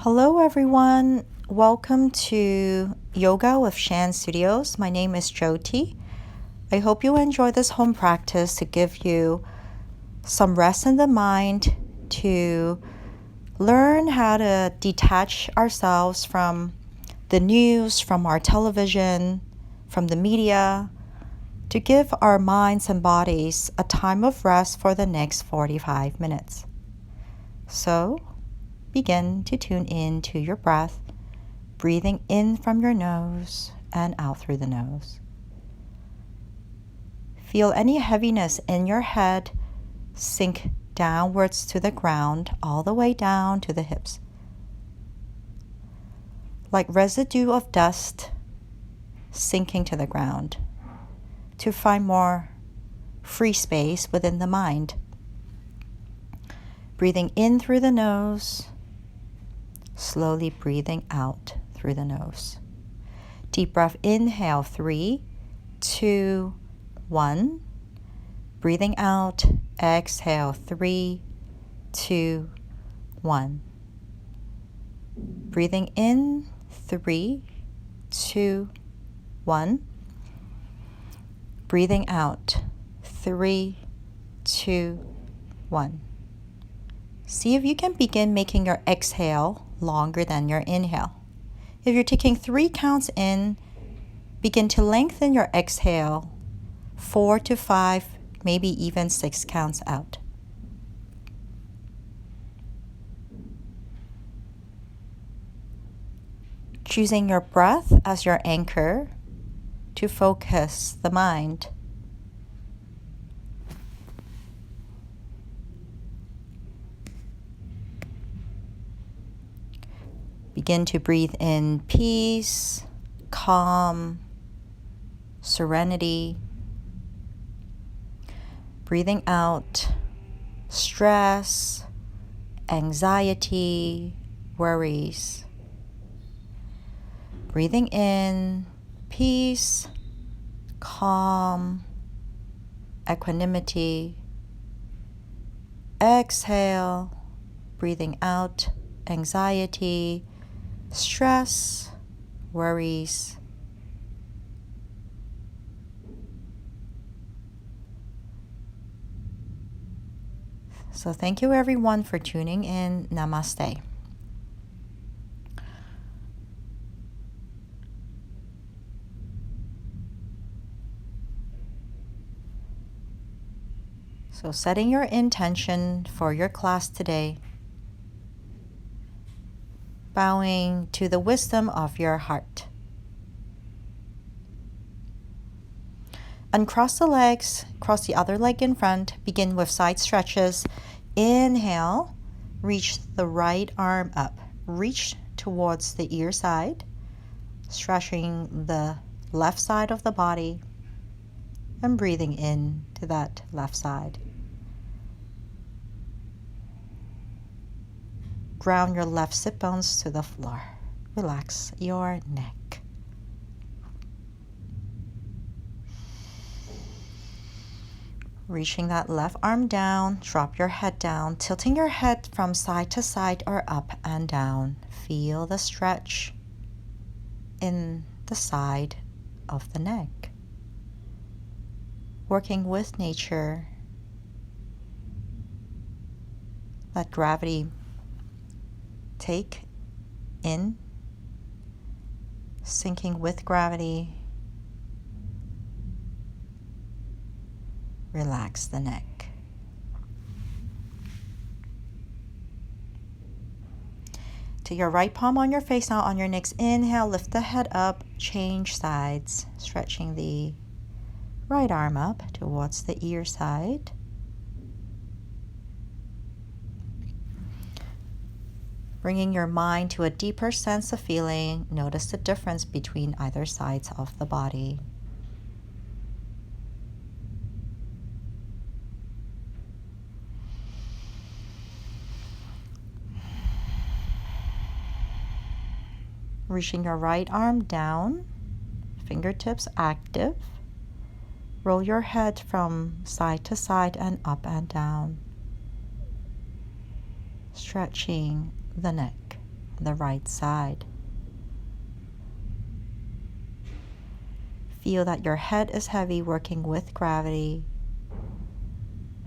Hello everyone, welcome to Yoga with Shan Studios. My name is Jyoti. I hope you enjoy this home practice to give you some rest in the mind, to learn how to detach ourselves from the news, from our television, from the media, to give our minds and bodies a time of rest for the next 45 minutes. So, begin to tune in to your breath, breathing in from your nose and out through the nose. Feel any heaviness in your head sink downwards to the ground, all the way down to the hips. Like residue of dust sinking to the ground to find more free space within the mind. Breathing in through the nose, slowly breathing out through the nose. Deep breath, inhale, 3, 2, 1. Breathing out, exhale, 3, 2, 1. Breathing in, 3, 2, 1. Breathing out, 3, 2, 1. See if you can begin making your exhale longer than your inhale. If you're taking 3 counts in, begin to lengthen your exhale 4 to 5, maybe even 6 counts out. Choosing your breath as your anchor to focus the mind. Begin to breathe in peace, calm, serenity. Breathing out stress, anxiety, worries. Breathing in peace, calm, equanimity. Exhale, breathing out anxiety, stress, worries. So thank you everyone for tuning in. Namaste. So setting your intention for your class today. Bowing to the wisdom of your heart. Uncross the legs, cross the other leg in front. Begin with side stretches. Inhale, reach the right arm up. Reach towards the ear side, stretching the left side of the body and breathing in to that left side. Ground your left sit bones to the floor. Relax your neck. Reaching that left arm down, drop your head down, tilting your head from side to side or up and down. Feel the stretch in the side of the neck. Working with nature, let gravity take in, sinking with gravity. Relax the neck. To your right palm on your face now. On your next inhale, lift the head up, change sides, stretching the right arm up towards the ear side. Bringing your mind to a deeper sense of feeling. Notice the difference between either sides of the body. Reaching your right arm down, fingertips active. Roll your head from side to side and up and down. Stretching the neck. the right side. Feel that your head is heavy, working with gravity,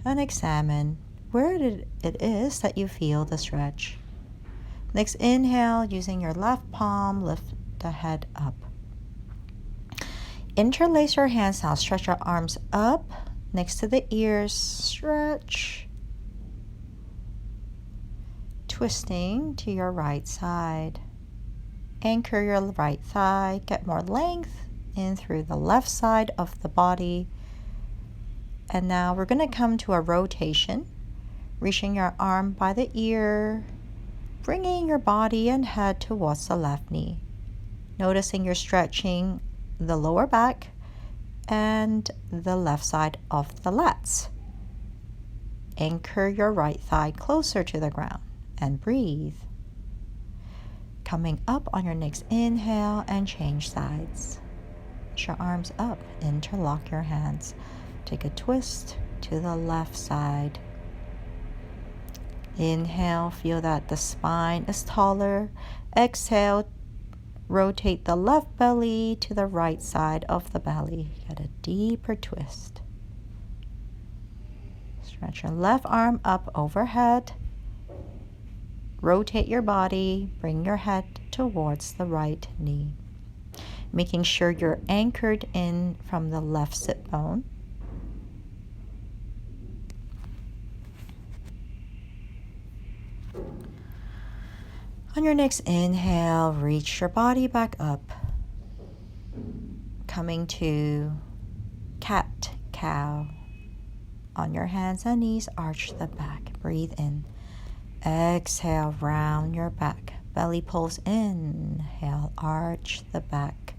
and examine where it is that you feel the stretch. Next, inhale, using your left palm, lift the head up. Interlace your hands now. Stretch your arms up next to the ears. Stretch. Twisting to your right side. Anchor your right thigh. Get more length in through the left side of the body. And now we're going to come to a rotation. Reaching your arm by the ear. Bringing your body and head towards the left knee. Noticing you're stretching the lower back and the left side of the lats. Anchor your right thigh closer to the ground and breathe. Coming up on your next inhale and change sides. Reach your arms up, interlock your hands. Take a twist to the left side. Inhale, feel that the spine is taller. Exhale, rotate the left belly to the right side of the belly. Get a deeper twist. Stretch your left arm up overhead. Rotate your body. Bring your head towards the right knee. Making sure you're anchored in from the left sit bone. On your next inhale, reach your body back up. Coming to cat-cow. On your hands and knees, arch the back. Breathe in. Exhale, round your back. Belly pulls in. Inhale, arch the back.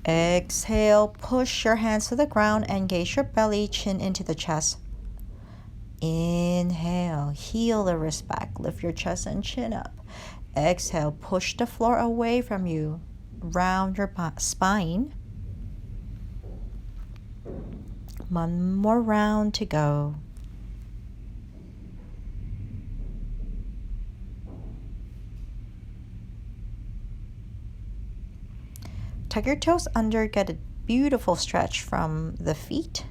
Exhale, push your hands to the ground. Engage your belly, chin into the chest. Inhale, heel the wrist back, lift your chest and chin up. Exhale, push the floor away from you, round your spine. One more round to go. Tuck your toes under, get a beautiful stretch from the feet.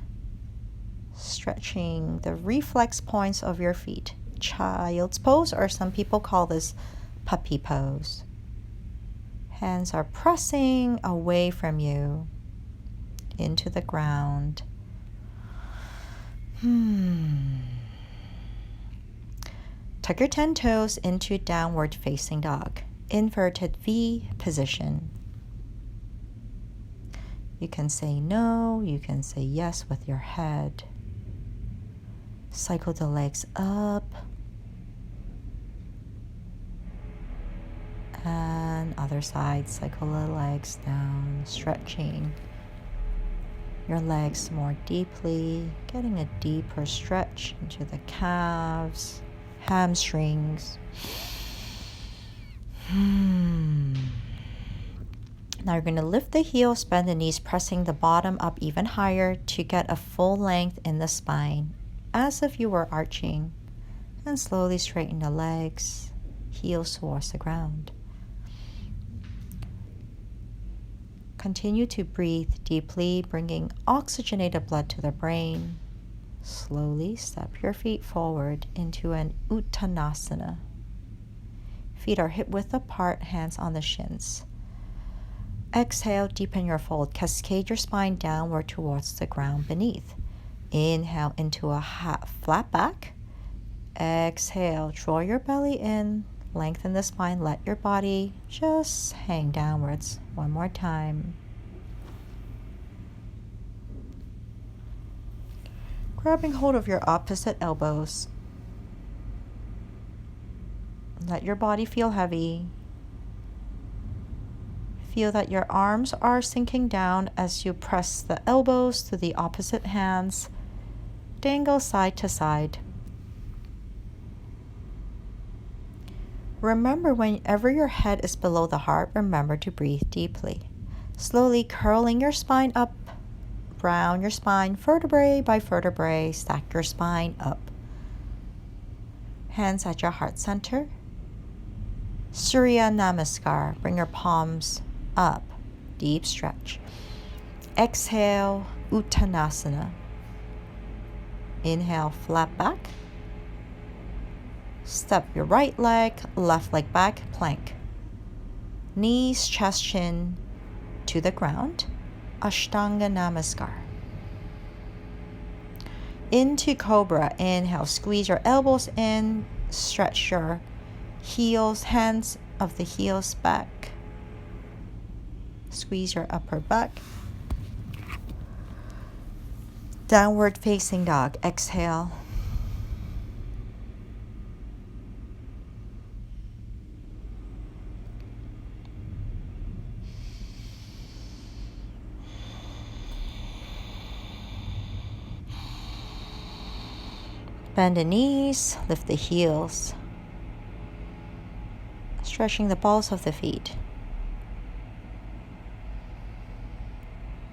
Stretching the reflex points of your feet. Child's pose, or some people call this puppy pose. Hands are pressing away from you into the ground. Tuck your 10 toes into downward facing dog. Inverted V position. You can say no, you can say yes with your head. Cycle the legs up and other side. Cycle the legs down, stretching your legs more deeply, getting a deeper stretch into the calves, hamstrings. Now you're going to lift the heels, bend the knees, pressing the bottom up even higher to get a full length in the spine, as if you were arching, and slowly straighten the legs, heels towards the ground. Continue to breathe deeply, bringing oxygenated blood to the brain. Slowly step your feet forward into an Uttanasana. Feet are hip-width apart, hands on the shins. Exhale, deepen your fold. Cascade your spine downward towards the ground beneath. Inhale into a flat back. Exhale, draw your belly in. Lengthen the spine. Let your body just hang downwards. One more time. Grabbing hold of your opposite elbows. Let your body feel heavy. Feel that your arms are sinking down as you press the elbows to the opposite hands. Dangle side to side. Remember, whenever your head is below the heart, remember to breathe deeply. Slowly curling your spine up. Round your spine, vertebrae by vertebrae. Stack your spine up. Hands at your heart center. Surya Namaskar. Bring your palms up. Deep stretch. Exhale, Uttanasana. Inhale, flat back. Step your right leg, left leg back, plank. Knees, chest, chin to the ground. Ashtanga Namaskar. Into Cobra. Inhale, squeeze your elbows in, stretch your heels, hands of the heels back. Squeeze your upper back. Downward facing dog. Exhale. Bend the knees, lift the heels. Stretching the balls of the feet.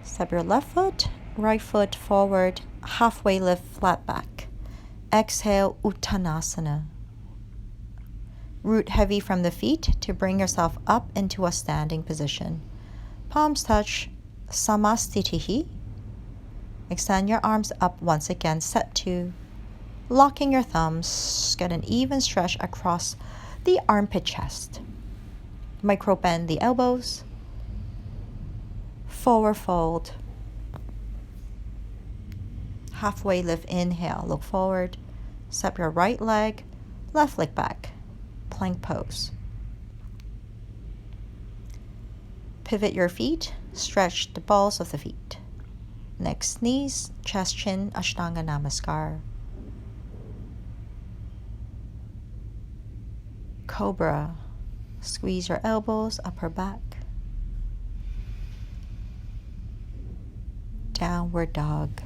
Step your left foot, right foot forward, halfway lift, flat back. Exhale, Uttanasana. Root heavy from the feet to bring yourself up into a standing position. Palms touch, Samastitihi. Extend your arms up once again, set to. Locking your thumbs, get an even stretch across the armpit chest. Micro bend the elbows. Forward fold. Halfway lift, inhale, look forward. Step your right leg, left leg back. Plank pose. Pivot your feet, stretch the balls of the feet. Next, knees, chest, chin, Ashtanga Namaskar. Cobra. Squeeze your elbows, upper back. Downward dog.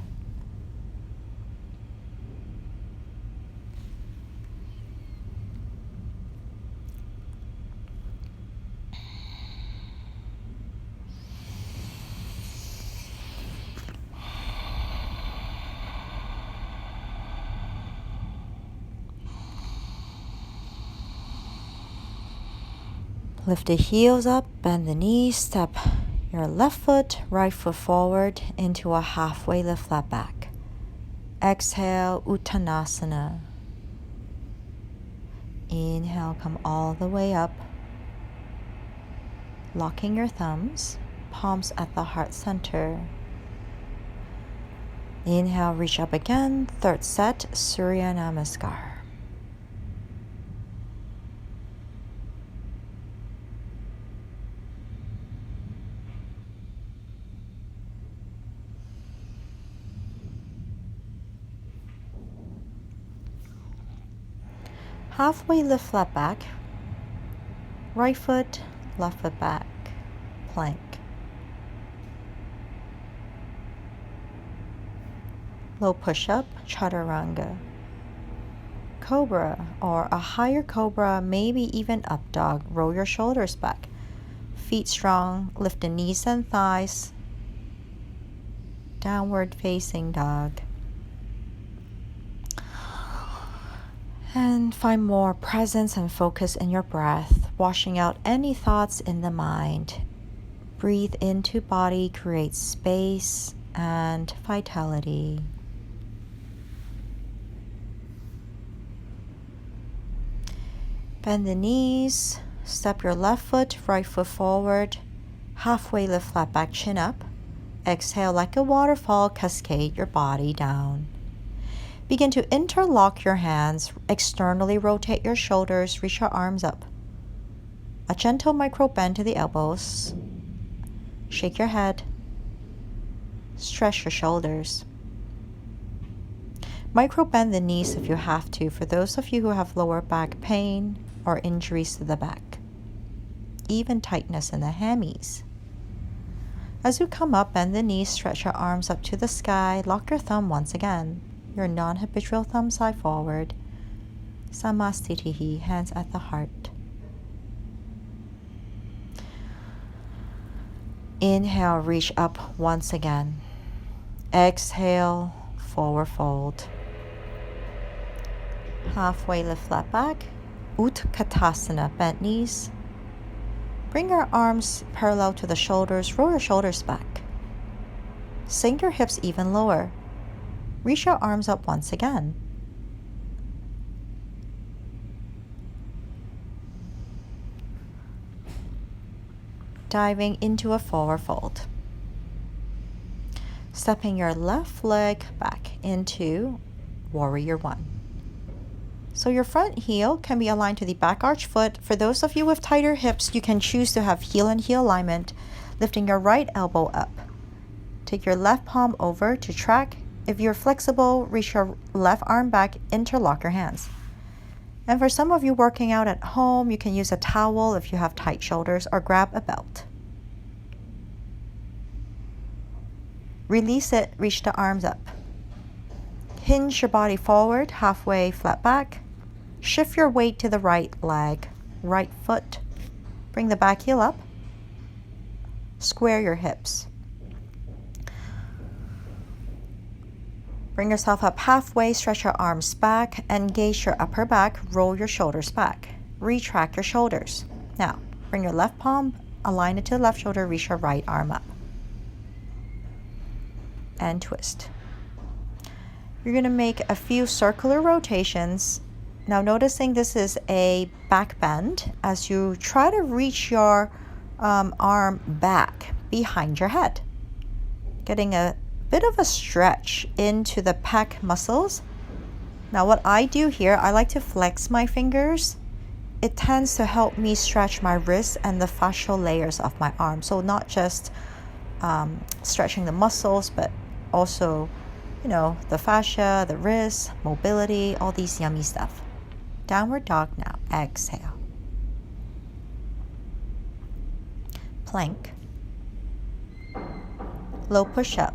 Lift the heels up, bend the knees, step your left foot, right foot forward into a halfway lift, flat back. Exhale, Uttanasana. Inhale, come all the way up. Locking your thumbs, palms at the heart center. Inhale, reach up again. Third set, Surya Namaskar. Halfway lift, flat back. Right foot, left foot back. Plank. Low push-up, Chaturanga. Cobra or a higher cobra, maybe even up dog. Roll your shoulders back. Feet strong, lift the knees and thighs. Downward facing dog. And find more presence and focus in your breath, washing out any thoughts in the mind. Breathe into body, create space and vitality. Bend the knees, step your left foot, right foot forward, halfway lift, flat back, chin up. Exhale like a waterfall, cascade your body down. Begin to interlock your hands, externally rotate your shoulders, reach your arms up. A gentle micro bend to the elbows. Shake your head. Stretch your shoulders. Micro bend the knees if you have to, for those of you who have lower back pain or injuries to the back. Even tightness in the hammies. As you come up, bend the knees, stretch your arms up to the sky, lock your thumb once again. Your non-habitual thumb side forward. Samastitihi, hands at the heart. Inhale, reach up once again. Exhale, forward fold. Halfway lift, flat back. Utkatasana, bent knees. Bring your arms parallel to the shoulders, roll your shoulders back. Sink your hips even lower. Reach your arms up once again. Diving into a forward fold. Stepping your left leg back into Warrior One. So your front heel can be aligned to the back arch foot. For those of you with tighter hips, you can choose to have heel and heel alignment, lifting your right elbow up. Take your left palm over to track. If you're flexible, reach your left arm back, interlock your hands. And for some of you working out at home, you can use a towel if you have tight shoulders, or grab a belt. Release it, reach the arms up. Hinge your body forward, halfway flat back. Shift your weight to the right leg, right foot. Bring the back heel up. Square your hips. Bring yourself up halfway, stretch your arms back, engage your upper back, roll your shoulders back. Retract your shoulders. Now, bring your left palm, align it to the left shoulder, reach your right arm up. And twist. You're going to make a few circular rotations. Now, noticing this is a back bend as you try to reach your arm back behind your head. Getting a bit of a stretch into the pec muscles. Now what I do here, I like to flex my fingers. It tends to help me stretch my wrists and the fascial layers of my arm. So not just stretching the muscles, but also, the fascia, the wrists, mobility, all these yummy stuff. Downward dog now. Exhale. Plank. Low push-up.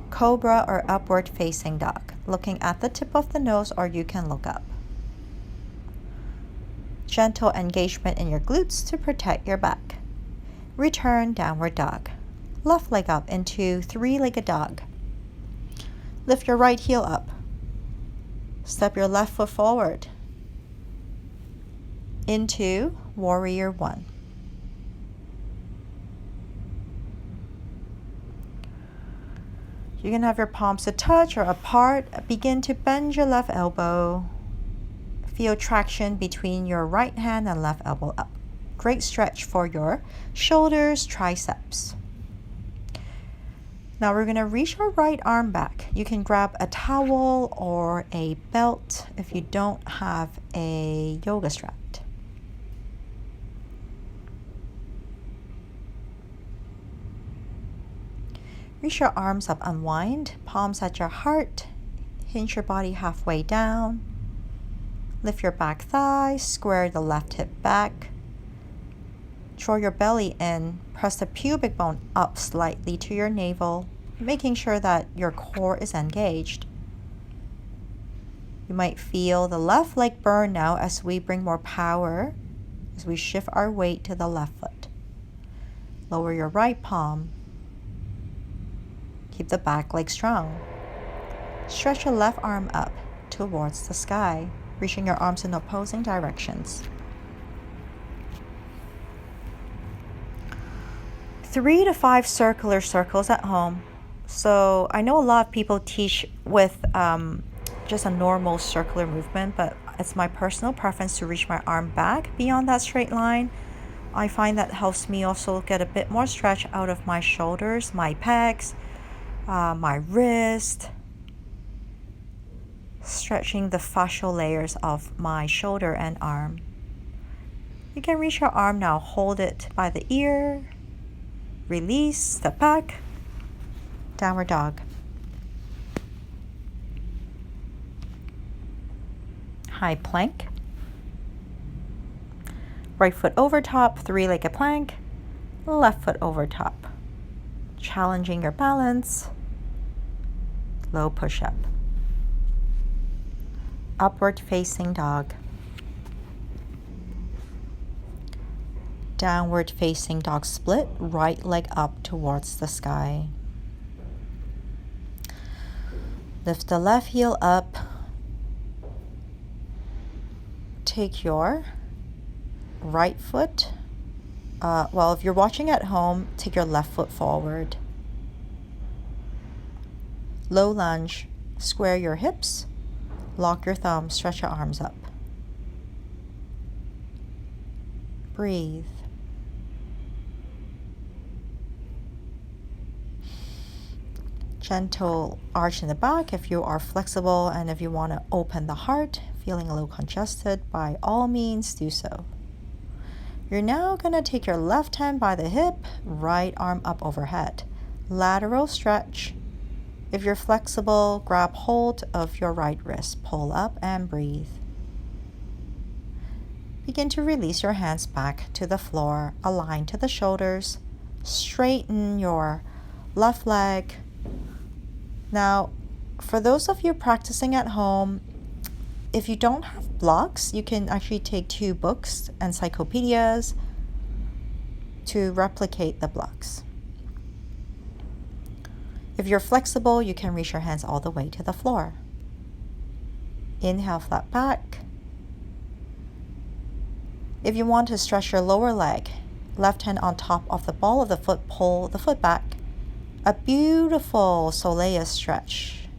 Cobra or upward facing dog, looking at the tip of the nose, or you can look up. Gentle engagement in your glutes to protect your back. Return downward dog. Left leg up into three-legged dog. Lift your right heel up. Step your left foot forward into Warrior One. You can have your palms to touch or apart. Begin to bend your left elbow. Feel traction between your right hand and left elbow up. Great stretch for your shoulders, triceps. Now we're going to reach our right arm back. You can grab a towel or a belt if you don't have a yoga strap. Reach your arms up, unwind, palms at your heart, hinge your body halfway down, lift your back thigh, square the left hip back, draw your belly in, press the pubic bone up slightly to your navel, making sure that your core is engaged. You might feel the left leg burn now as we bring more power, as we shift our weight to the left foot. Lower your right palm. Keep the back leg strong. Stretch your left arm up towards the sky, reaching your arms in opposing directions. 3 to 5 circular circles at home. So I know a lot of people teach with just a normal circular movement, but it's my personal preference to reach my arm back beyond that straight line. I find that helps me also get a bit more stretch out of my shoulders, my pecs, my wrist, stretching the fascial layers of my shoulder and arm. You can reach your arm now, hold it by the ear, release, step back, downward dog. High plank. Right foot over top, three-legged plank, left foot over top. Challenging your balance. Low push-up. Upward facing dog. Downward facing dog split, right leg up towards the sky. Lift the left heel up. take your right foot, well, if you're watching at home, take your left foot forward. Low lunge, square your hips, lock your thumbs, stretch your arms up. Breathe. Gentle arch in the back if you are flexible, and if you want to open the heart, feeling a little congested, by all means do so. You're now going to take your left hand by the hip, right arm up overhead. Lateral stretch. If you're flexible, grab hold of your right wrist, pull up and breathe. Begin to release your hands back to the floor, align to the shoulders, straighten your left leg. Now, for those of you practicing at home, if you don't have blocks, you can actually take 2 books, encyclopedias, to replicate the blocks. If you're flexible, you can reach your hands all the way to the floor. Inhale, flat back. If you want to stretch your lower leg, left hand on top of the ball of the foot, pull the foot back. A beautiful soleil stretch.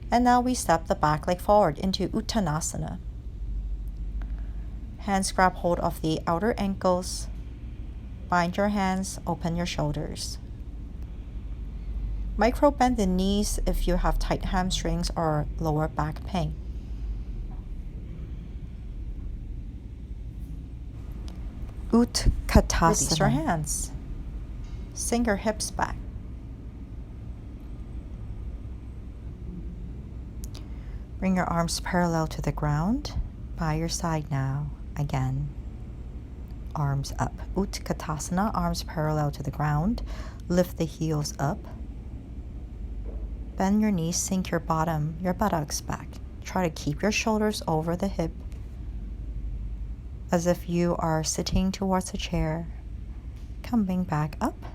And now we step the back leg forward into Uttanasana. Hands grab hold of the outer ankles. Bind your hands, open your shoulders. Micro bend the knees if you have tight hamstrings or lower back pain. Utkatasana. Release your hands. Sink your hips back. Bring your arms parallel to the ground. By your side now. Again. Arms up. Utkatasana. Arms parallel to the ground. Lift the heels up. Bend your knees. Sink your buttocks back. Try to keep your shoulders over the hip, as if you are sitting towards a chair. Coming back up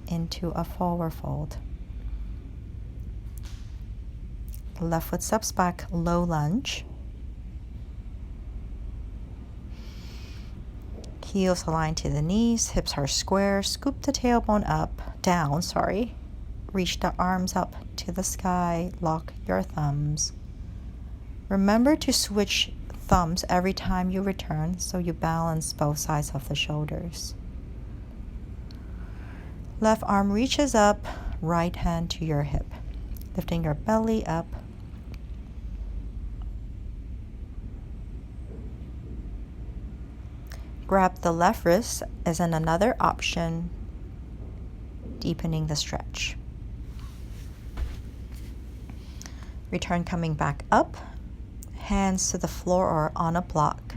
into a forward fold. Left foot steps back, low lunge. Heels align to the knees, hips are square. Scoop the tailbone down. Reach the arms up to the sky. Lock your thumbs. Remember to switch thumbs every time you return so you balance both sides of the shoulders. Left arm reaches up, right hand to your hip, lifting your belly up. Grab the left wrist as another option, deepening the stretch. Return coming back up, hands to the floor or on a block.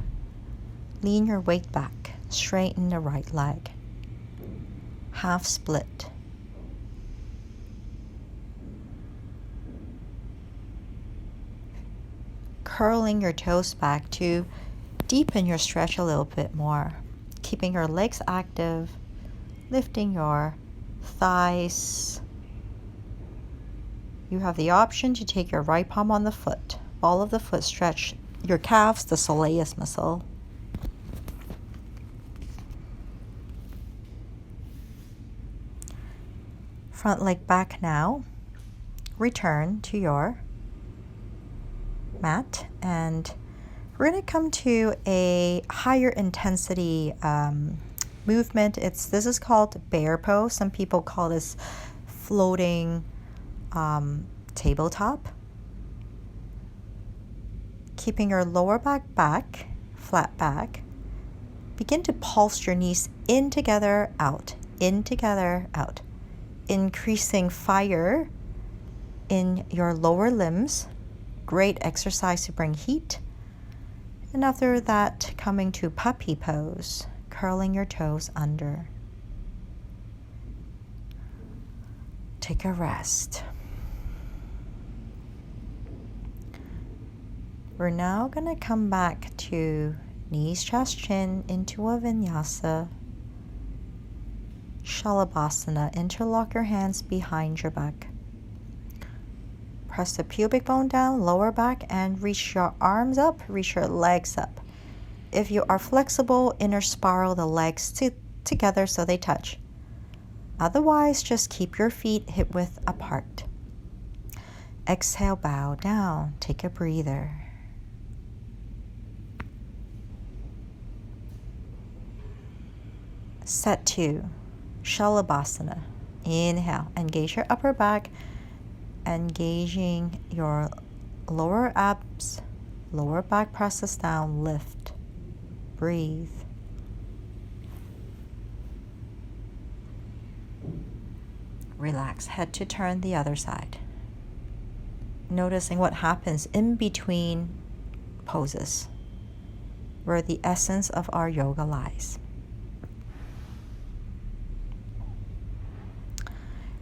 Lean your weight back, straighten the right leg. Half split. Curling your toes back to deepen your stretch a little bit more. Keeping your legs active, lifting your thighs. You have the option to take your right palm on the foot. Ball of the foot, stretch your calves, the soleus muscle. Front leg back now. Return to your mat, and we're going to come to a higher intensity movement. This is called bear pose. Some people call this floating tabletop. Keeping your lower back, flat back. Begin to pulse your knees in together, out, in together, out. Increasing fire in your lower limbs. Great exercise to bring heat. And after that, coming to puppy pose, curling your toes under. Take a rest. We're now going to come back to knees, chest, chin into a vinyasa. Shalabhasana. Interlock your hands behind your back. Press the pubic bone down, lower back, and reach your arms up, reach your legs up. If you are flexible, inner spiral the legs together so they touch. Otherwise, just keep your feet hip width apart. Exhale, bow down. Take a breather. Set 2, Shalabhasana. Inhale, engage your upper back, engaging your lower abs, lower back presses down, lift, breathe. Relax, head to turn the other side. Noticing what happens in between poses, where the essence of our yoga lies.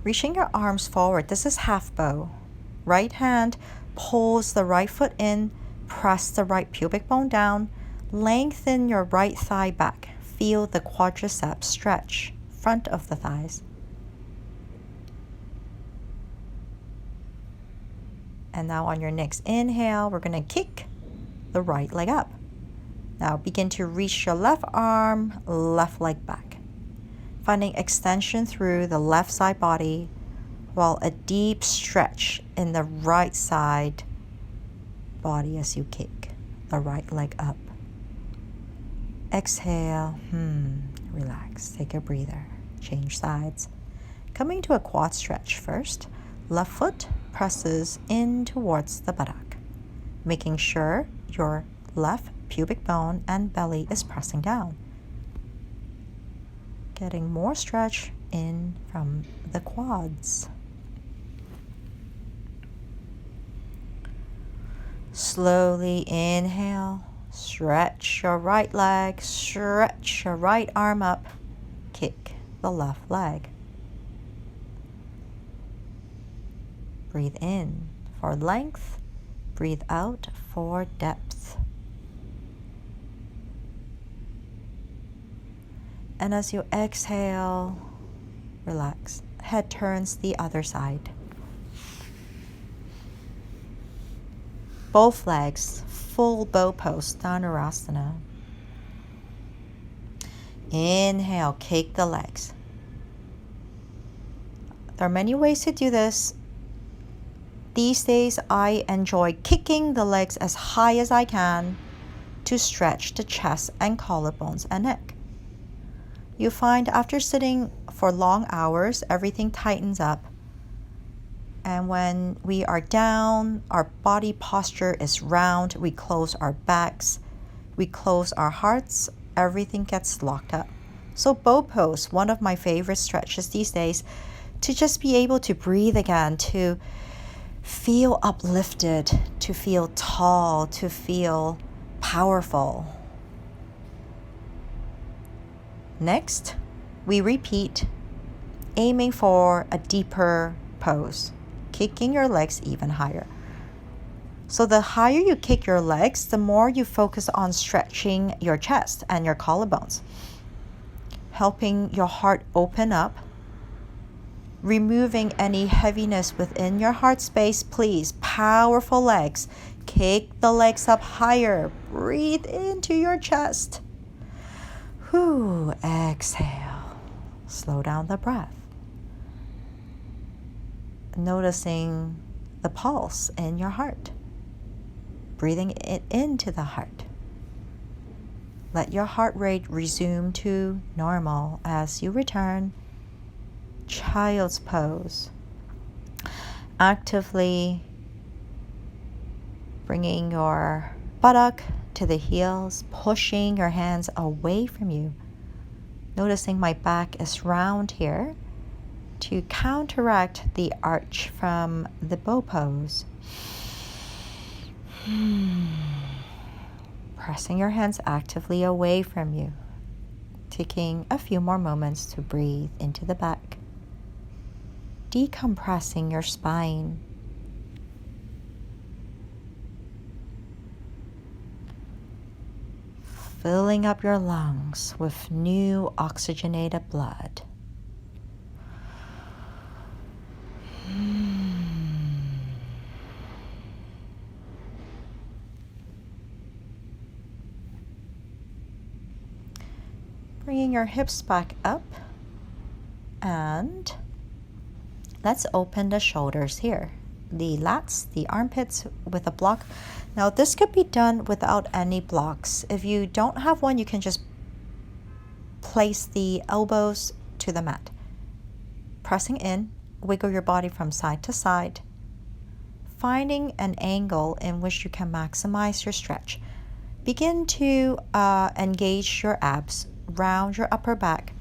Reaching your arms forward, this is half bow. Right hand pulls the right foot in, press the right pubic bone down, lengthen your right thigh back. Feel the quadriceps stretch, front of the thighs. And now on your next inhale, we're going to kick the right leg up. Now begin to reach your left arm, left leg back. Finding extension through the left side body while a deep stretch in the right side body as you kick the right leg up. Exhale, relax, take a breather, change sides. Coming to a quad stretch first. Left foot presses in towards the buttock, making sure your left pubic bone and belly is pressing down. Getting more stretch in from the quads. Slowly inhale, stretch your right leg, stretch your right arm up, kick the left leg. Breathe in for length, breathe out for depth. And as you exhale, relax. Head turns the other side. Both legs, full bow pose, Dhanurasana. Inhale, kick the legs. There are many ways to do this. These days, I enjoy kicking the legs as high as I can to stretch the chest and collarbones and neck. You find after sitting for long hours, everything tightens up. And when we are down, our body posture is round, we close our backs, we close our hearts, everything gets locked up. So bow pose, one of my favorite stretches these days, to just be able to breathe again, to feel uplifted, to feel tall, to feel powerful. Next, we repeat, aiming for a deeper pose, kicking your legs even higher. So the higher you kick your legs, the more you focus on stretching your chest and your collarbones, helping your heart open up, removing any heaviness within your heart space. Please, powerful legs, kick the legs up higher, breathe into your chest. Exhale. Slow down the breath. Noticing the pulse in your heart. Breathing it into the heart. Let your heart rate resume to normal as you return. Child's pose. Actively bringing your buttock to the heels, pushing your hands away from you. Noticing my back is round here to counteract the arch from the bow pose. Pressing your hands actively away from you. Taking a few more moments to breathe into the back. Decompressing your spine. Filling up your lungs with new oxygenated blood. Bringing your hips back up, and let's open the shoulders here, the lats, the armpits with a block. Now this could be done without any blocks. If you don't have one, you can just place the elbows to the mat. Pressing in, wiggle your body from side to side, finding an angle in which you can maximize your stretch. Begin to engage your abs, round your upper back.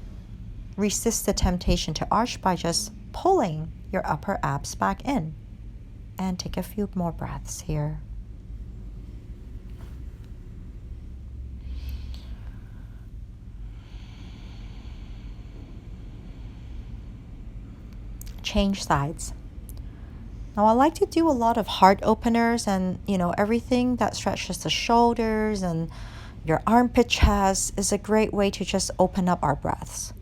Resist the temptation to arch by just pulling your upper abs back in. And take a few more breaths here. Change sides. Now I like to do a lot of heart openers and everything that stretches the shoulders and your armpit chest is a great way to just open up our breaths.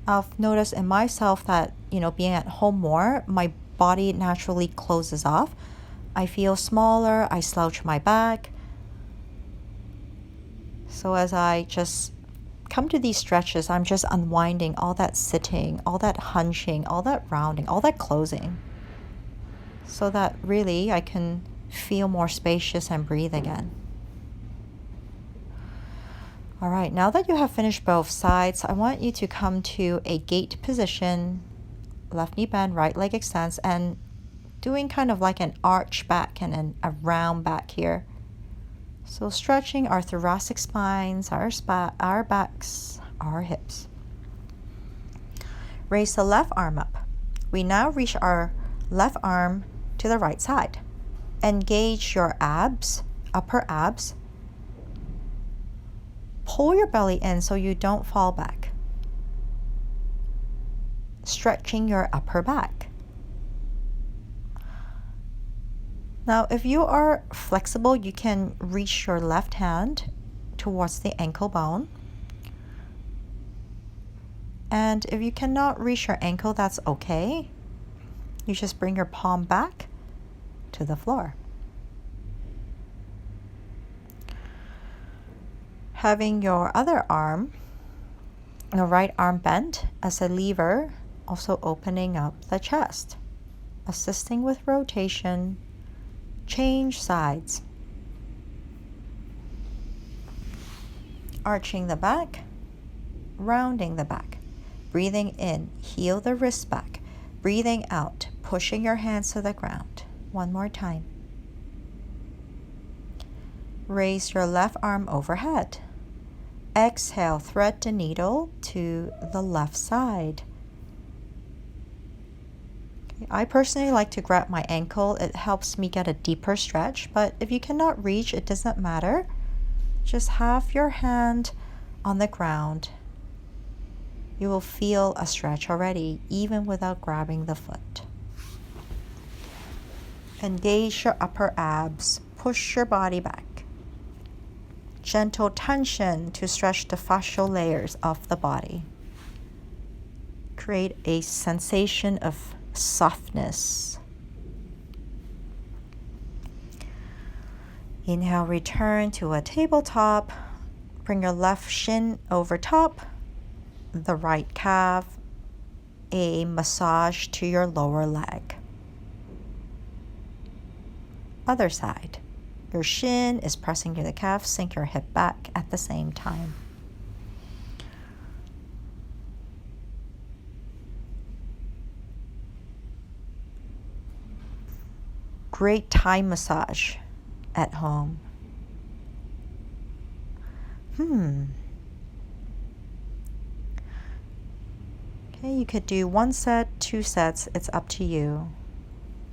I've noticed in myself that being at home more, my body naturally closes off. I feel smaller, I slouch my back. So as I just come to these stretches, I'm just unwinding all that sitting, all that hunching, all that rounding, all that closing, so that really I can feel more spacious and breathe again. All right, now that you have finished both sides, I want you to come to a gate position, left knee bend, right leg extends, and doing kind of like an arch back and then a round back here. So stretching our thoracic spines, our backs, our hips. Raise the left arm up. We now reach our left arm to the right side. Engage your abs, upper abs. Pull your belly in so you don't fall back. Stretching your upper back. Now, if you are flexible, you can reach your left hand towards the ankle bone. And if you cannot reach your ankle, that's okay. You just bring your palm back to the floor. Having your other arm, your right arm bent as a lever, also opening up the chest, assisting with rotation. Change sides. Arching the back, rounding the back. Breathing in, heel the wrist back. Breathing out, pushing your hands to the ground. One more time. Raise your left arm overhead. Exhale, thread the needle to the left side. I personally like to grab my ankle. It helps me get a deeper stretch, but if you cannot reach, it doesn't matter. Just have your hand on the ground. You will feel a stretch already, even without grabbing the foot. Engage your upper abs. Push your body back. Gentle tension to stretch the fascial layers of the body. Create a sensation of softness. Inhale, return to a tabletop. Bring your left shin over top, the right calf, a massage to your lower leg. Other side. Your shin is pressing to the calf, sink your hip back at the same time. Great Thai massage at home. Okay, you could do 1 set, 2 sets, it's up to you.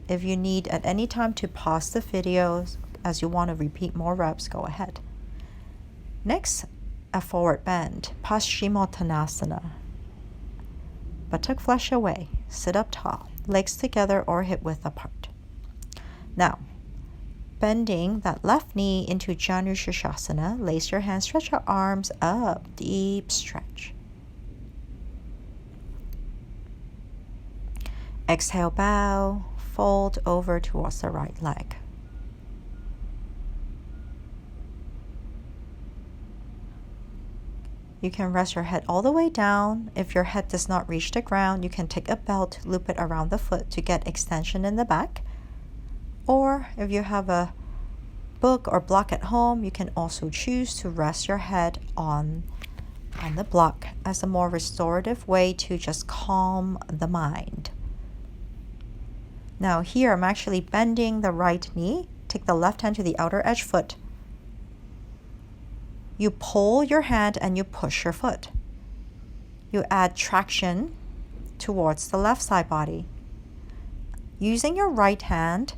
If you need at any time to pause the videos as you want to repeat more reps, go ahead. Next, a forward bend, Paschimottanasana. Buttock flesh away, sit up tall, legs together or hip width apart. Now, bending that left knee into Janu Sirsasana, lace your hands, stretch your arms up, deep stretch. Exhale, bow, fold over towards the right leg. You can rest your head all the way down. If your head does not reach the ground, you can take a belt, loop it around the foot to get extension in the back. Or if you have a book or block at home, you can also choose to rest your head on the block as a more restorative way to just calm the mind. Now here I'm actually bending the right knee. Take the left hand to the outer edge foot. You pull your hand and you push your foot. You add traction towards the left side body. Using your right hand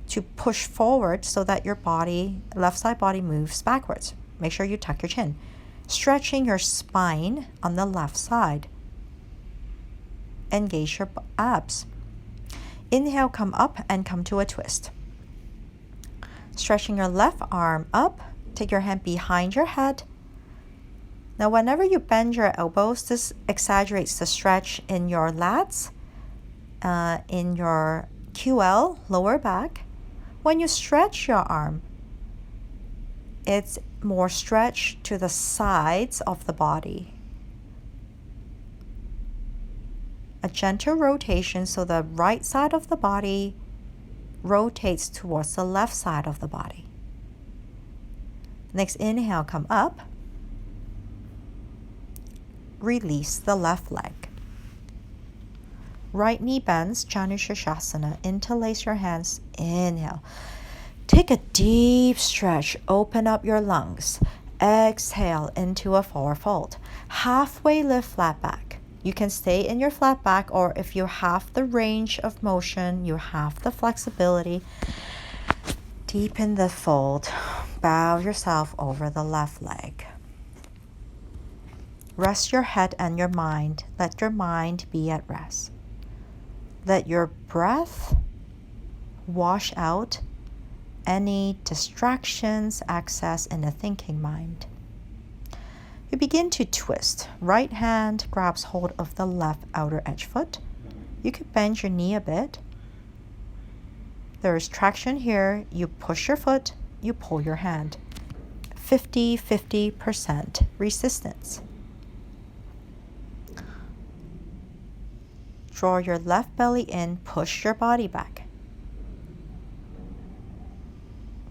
to push forward so that your body, left side body, moves backwards. Make sure you tuck your chin. Stretching your spine on the left side. Engage your abs. Inhale, come up and come to a twist. Stretching your left arm up, take your hand behind your head. Now, whenever you bend your elbows, this exaggerates the stretch in your lats, in your QL, lower back. When you stretch your arm, it's more stretch to the sides of the body. A gentle rotation so the right side of the body rotates towards the left side of the body. Next inhale, come up. Release the left leg. Right knee bends, Janu Sirsasana. Interlace your hands. Inhale. Take a deep stretch. Open up your lungs. Exhale into a forward fold. Halfway lift, flat back. You can stay in your flat back, or if you have the range of motion, you have the flexibility, deepen the fold. Bow yourself over the left leg. Rest your head and your mind. Let your mind be at rest. Let your breath wash out any distractions, access in the thinking mind. You begin to twist. Right hand grabs hold of the left outer edge foot. You could bend your knee a bit. There is traction here. You push your foot, you pull your hand. 50% resistance. Draw your left belly in, push your body back.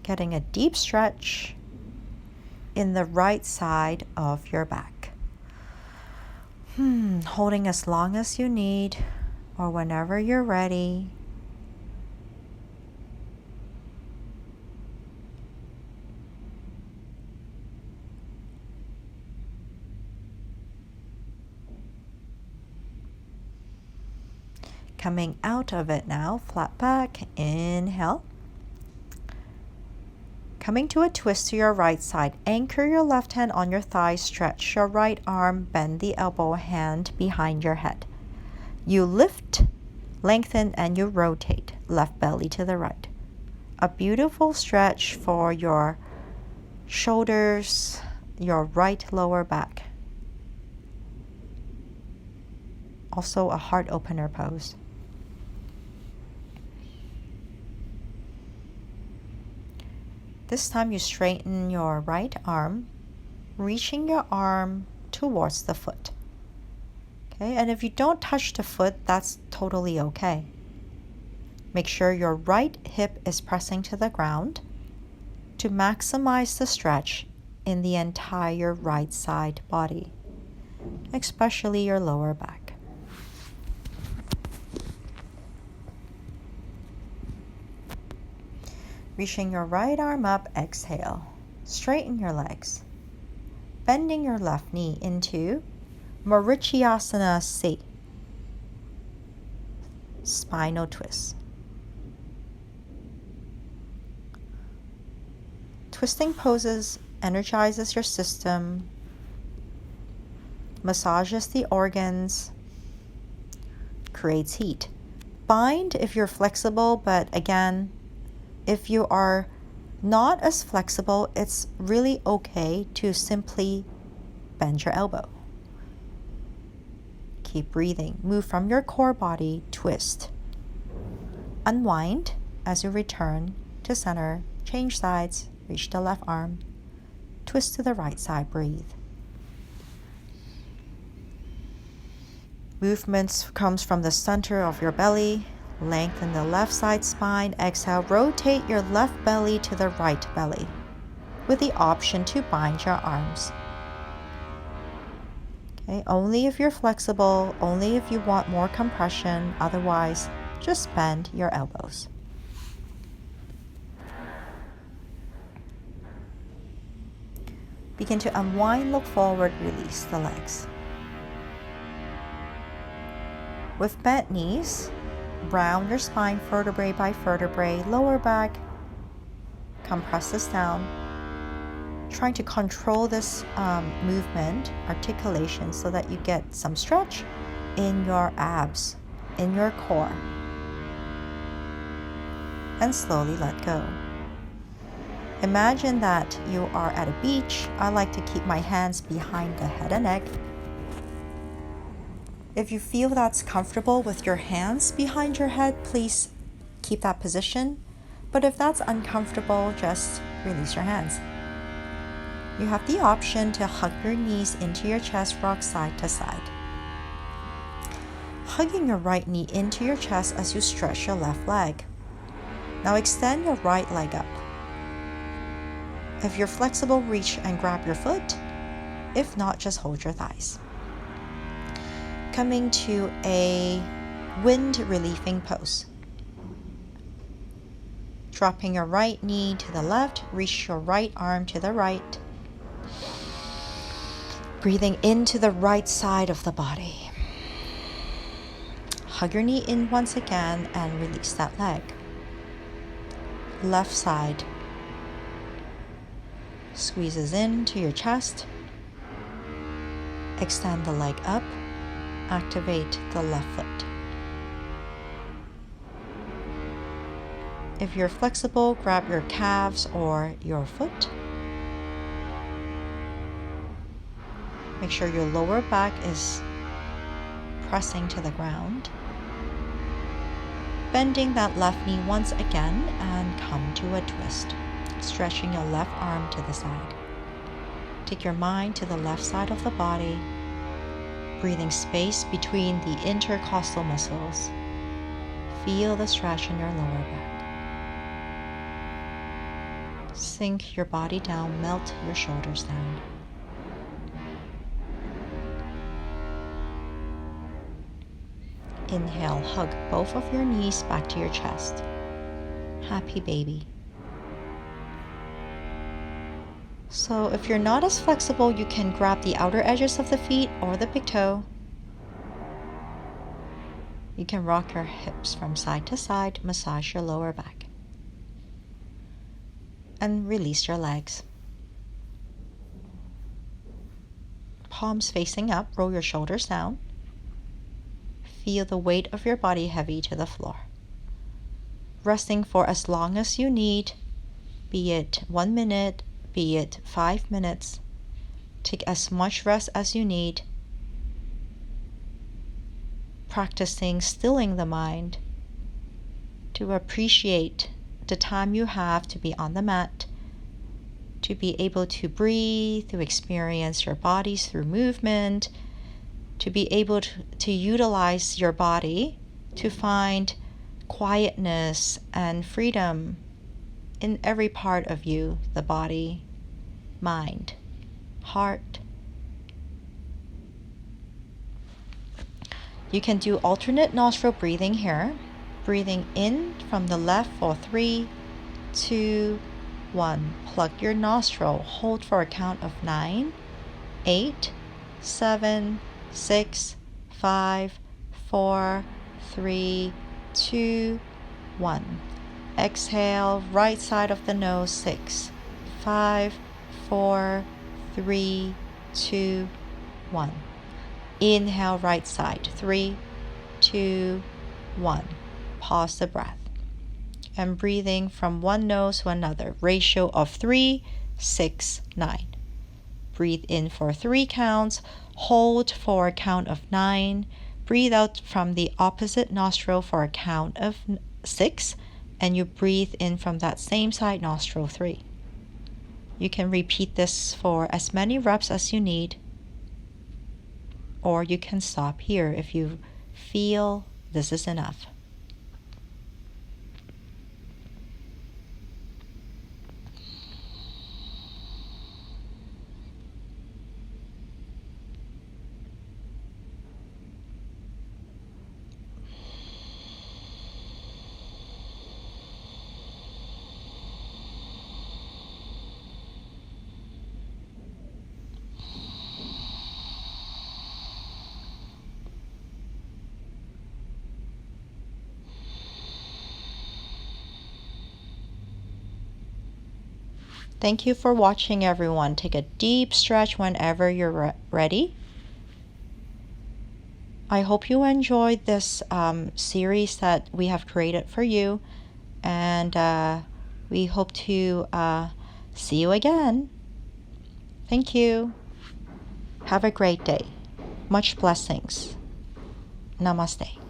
Getting a deep stretch in the right side of your back. Holding as long as you need or whenever you're ready. Coming out of it now, flat back, inhale. Coming to a twist to your right side, anchor your left hand on your thigh, stretch your right arm, bend the elbow, hand behind your head. You lift, lengthen, and you rotate, left belly to the right. A beautiful stretch for your shoulders, your right lower back. Also a heart opener pose. This time you straighten your right arm, reaching your arm towards the foot. Okay, and if you don't touch the foot, that's totally okay. Make sure your right hip is pressing to the ground to maximize the stretch in the entire right side body, especially your lower back. Reaching your right arm up, exhale. Straighten your legs. Bending your left knee into Marichyasana C. Spinal twist. Twisting poses energizes your system, massages the organs, creates heat. Bind if you're flexible, but again, if you are not as flexible, it's really okay to simply bend your elbow. Keep breathing. Move from your core body, twist. Unwind as you return to center. Change sides, reach the left arm. Twist to the right side, breathe. Movements comes from the center of your belly. Lengthen the left side spine. Exhale, rotate your left belly to the right belly with the option to bind your arms. Okay, only if you're flexible, only if you want more compression, otherwise just bend your elbows. Begin to unwind, look forward, release the legs. With bent knees, round your spine vertebrae by vertebrae, lower back, compress this down. Trying to control this movement, articulation, so that you get some stretch in your abs, in your core. And slowly let go. Imagine that you are at a beach. I like to keep my hands behind the head and neck. If you feel that's comfortable with your hands behind your head, please keep that position. But if that's uncomfortable, just release your hands. You have the option to hug your knees into your chest, rock side to side. Hugging your right knee into your chest as you stretch your left leg. Now extend your right leg up. If you're flexible, reach and grab your foot. If not, just hold your thighs. Coming to a wind relieving pose. Dropping your right knee to the left, reach your right arm to the right. Breathing into the right side of the body. Hug your knee in once again and release that leg. Left side. Squeezes into your chest. Extend the leg up. Activate the left foot. If you're flexible, grab your calves or your foot. Make sure your lower back is pressing to the ground. Bending that left knee once again and come to a twist. Stretching your left arm to the side. Take your mind to the left side of the body. Breathing space between the intercostal muscles. Feel the stretch in your lower back. Sink your body down, melt your shoulders down. Inhale, hug both of your knees back to your chest. Happy baby. So if you're not as flexible, you can grab the outer edges of the feet or the big toe. You can rock your hips from side to side, massage your lower back. And release your legs. Palms facing up, roll your shoulders down. Feel the weight of your body heavy to the floor. Resting for as long as you need, be it 1 minute, be it 5 minutes. Take as much rest as you need. Practicing stilling the mind to appreciate the time you have to be on the mat, to be able to breathe, to experience your bodies through movement, to be able to utilize your body to find quietness and freedom in every part of you, the body, mind, heart. You can do alternate nostril breathing here. Breathing in from the left for 3, 2, 1. Plug your nostril. Hold for a count of 9, 8, 7, 6, 5, 4, 3, 2, 1. Exhale, right side of the nose, 6, 5, 4, 3, 2, 1. Inhale, right side, 3, 2, 1. Pause the breath. And breathing from one nose to another, ratio of 3, 6, 9. Breathe in for 3 counts, hold for a count of 9, breathe out from the opposite nostril for a count of 6, and you breathe in from that same side nostril 3. You can repeat this for as many reps as you need. or you can stop here if you feel this is enough. Thank you for watching, everyone. Take a deep stretch whenever you're ready. I hope you enjoyed this series that we have created for you, and we hope to see you again. Thank you. Have a great day. Much blessings. Namaste.